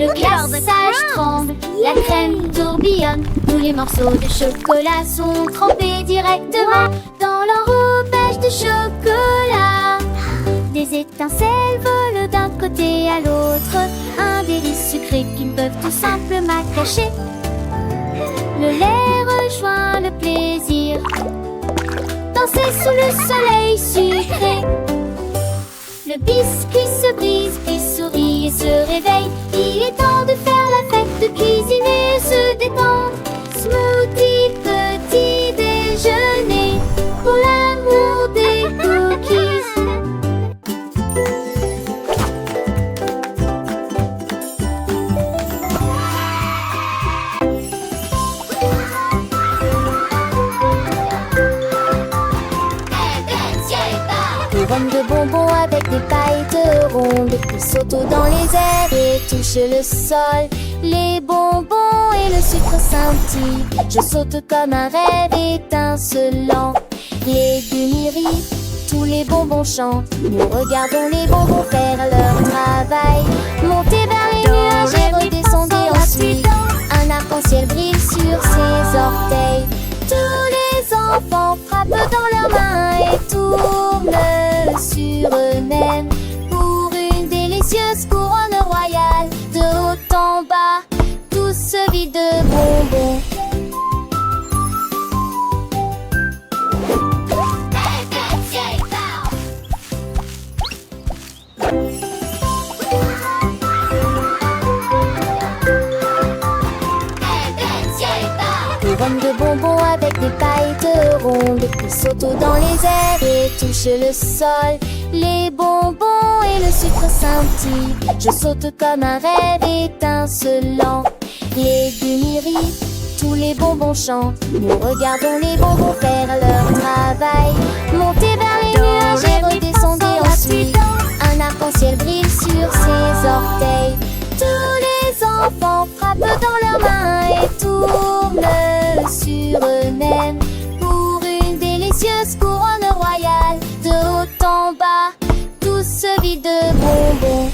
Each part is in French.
Le glaçage tremble, la crème tourbillonne. Tous les morceaux de chocolat sont trempés directement dans l'enrobage de chocolat. Des étincelles volent d'un côté à l'autre, un délice sucré qu'ils peuvent tout simplement cacher. Le lait rejoint le plaisir, danser sous le soleil sucré. Le biscuit se brise, puis sourit et se réveille. Il est temps de faire la fête, de cuisiner et se détendre. Smoothie, petit déjeuner, pour l'amour des cookies. Couronne de bonbons avec des paillettes rondes qui sautent dans les airs et touchent le sol. Les bonbons et le sucre scintillent. Je saute comme un rêve étincelant. Les guéris, tous les bonbons chantent. Nous regardons les bonbons faire leur travail. Monter vers les nuages et redescendre ensuite. Un arc-en-ciel brille sur ses orteils. Tous les enfants frappent dans leurs mains et tournent sur eux-mêmes pour une délicieuse couronne royale. De haut en bas, tout se vide de bonbons. Couronne de bonbons avec des paillettes rondes qui sautent dans les airs et touchent le sol. Les bonbons et le sucre scintillent. Je saute comme un rêve étincelant. Les guéris, tous les bonbons chantent. Nous regardons les bonbons faire leur travail. Monter vers les nuages et redescendre ensuite. Un arc-en-ciel brille sur ses orteils. Tous les enfants frappent dans leurs mains et tournent sur eux-mêmes pour une délicieuse couronne royale. De haut en bas, tout se vide de bonbons.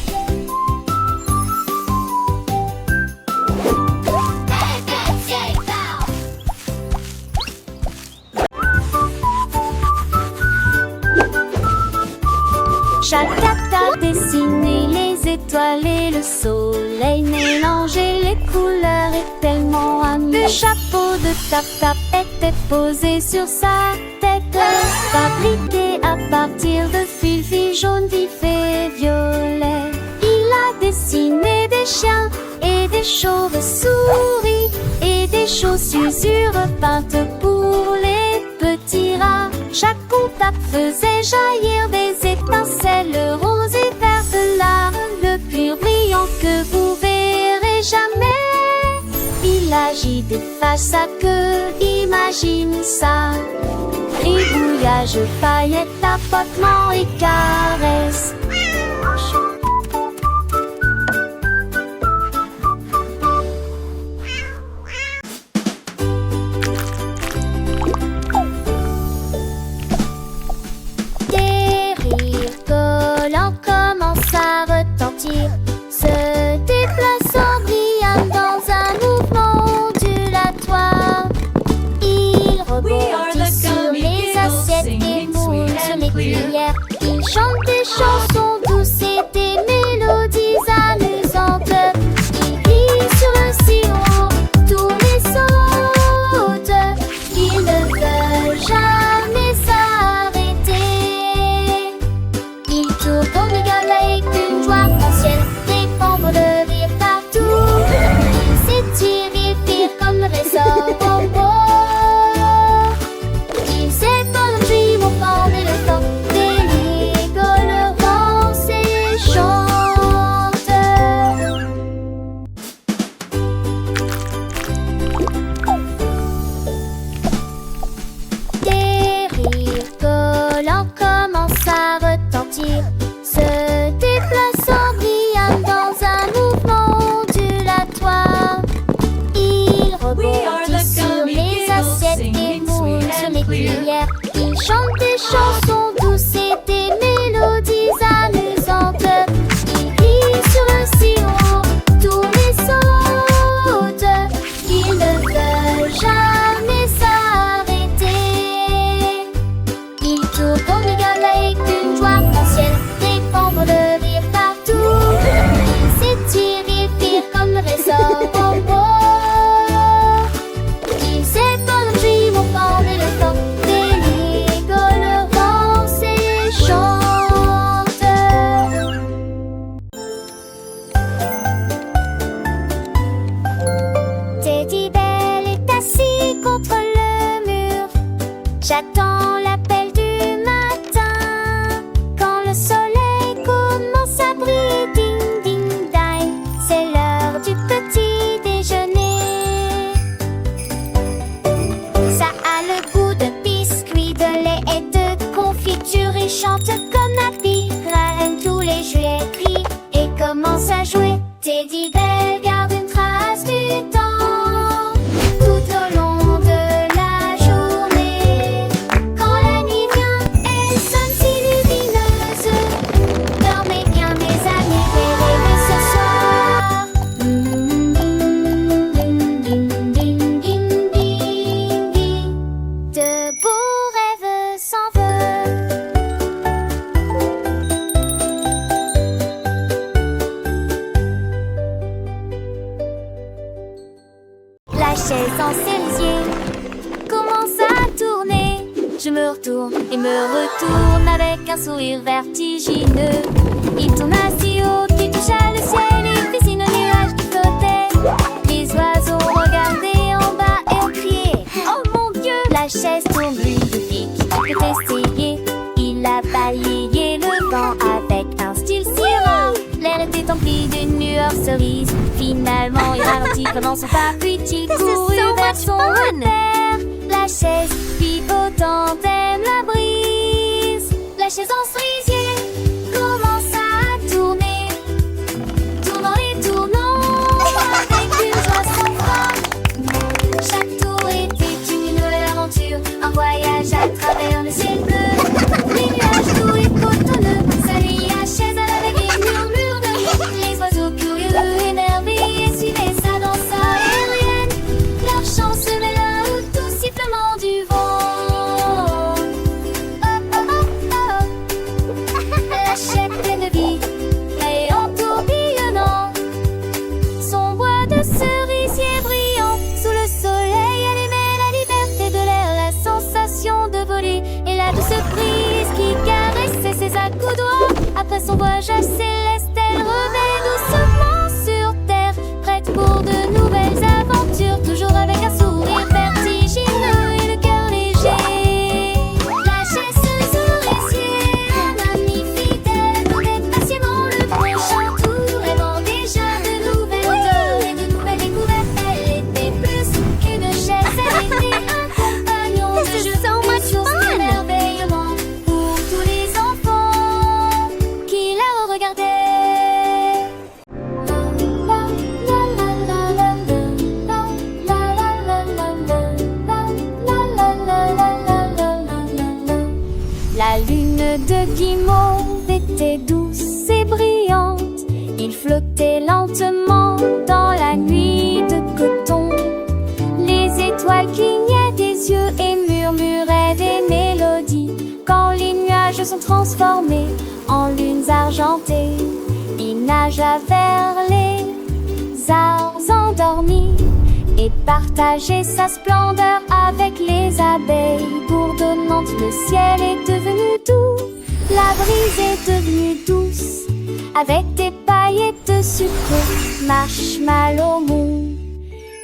Chaque carte a dessiné les étoiles et le soleil, mélanger les couleurs est tellement amusant. Le chapeau de Tap-Tap était posé sur sa tête, fabriqué à partir de fils jaunes, vifs et violets. Il a dessiné des chiens et des chauves-souris et des chaussures peintes pour les petits rats. Chaque contact faisait jaillir des étincelles roses et vertes là, le pur brillant que vous verrez jamais. Il agit, déface sa queue, imagine ça. Gribouillage, paillettes, tapotement et caresses. Se déplaçant brillant dans un mouvement ondulatoire. Il rebondit sur les assiettes et moule sur les cuillères. Il chante des chansons douces et des mélodies amusantes. Il rit sur le sirop, tourne et saute. Il ne veut jamais s'arrêter. Il tourne le gala avec une joie ancienne, répandre le rire partout. Il s'étire, il vire comme le ressort bonbon. Il s'étonne en jumeau au fond de le temps. Des rigolants et chante. Des rires collants commencent à retentir, se déplaçant brillant dans un mouvement ondulatoire. Il rebondit sur les assiettes et moule sur les cuillères. Il chante des chansons douces et des mélodies amusantes. Il rit sur le sirop, tourne et J'attends l'appel du matin, quand le soleil commence à briller. Ding ding ding, c'est l'heure du petit déjeuner. Ça a le goût de biscuits, de lait et de confiture, et chante comme Happy. Graine tous les jouets, crie et commence à jouer. Teddy Bear garde une trace du temps tout au long de la journée. Quand la nuit vient, elle sonne si lumineuse. Dormez bien mes amis, réveillez ce soir. Ding ding ding ding ding ding. De beaux rêves s'envolent. La chaise en cerisier commence à tourner. Je me retourne et me retourne avec un sourire vertigineux. Il tourne si haut qu'il touche à le ciel et dessine un nuage qui flottait. Les oiseaux regardaient en bas et ont crié: oh mon Dieu! La chaise tourne lui depuis qu'il peut essayer. Il a balayé le vent avec un style si rare. L'air était empli d'une lueur cerise. Finalement, il ralentit pendant son pas, puis il courut vers son repère. La chaise pivotante aime la brise. La chaise en cerisier commence à tourner, tournant et tournant avec une joie sans fin. Chaque tour était une nouvelle aventure, un voyage à travers le ciel bleu. Les nuages doux et cotonneux saluaient la chaise avec des murmures de vie. Les oiseaux curieux, émerveillés, suivaient sa danse aérienne. Leur chant se mêla au doux sifflement du vent. Oh oh oh oh. La chaise pleine de vie et en tourbillonnant. Son bois de cerisier brillant sous le soleil allumait la liberté de l'air, la sensation de voler et la douce brise qui caressait ses accoudoirs. Après son voyage céleste, elle revint doucement sur terre, prête pour de nouvelles aventures, toujours avec un sourire vertigineux et le cœur léger. La chaise cerisier, un ami fidèle, attendait patiemment le prochain tour, rêvant déjà de nouvelles odeurs et de nouvelles découvertes. Elle était plus qu'une chaise, elle était un compagnon de jeu, une source d'émerveillement pour tous les enfants qui la regardaient. La lune de guimauve était douce et brillante. Il flottait lentement dans la nuit de coton. Les étoiles clignaient des yeux et murmuraient des mélodies. Quand les nuages sont transformés en lunes argentées, il nagea vers les arbres endormis et partageait sa splendeur avec les abeilles bourdonnantes. Le ciel est devenu doux, la brise est devenue douce, avec des paillettes de sucre, marshmallow mou.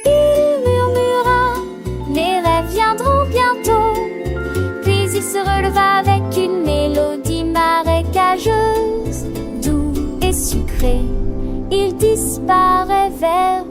Il murmura: les rêves viendront bientôt. Puis il se releva avec une mélodie marécageuse, doux et sucré. Il disparaît vers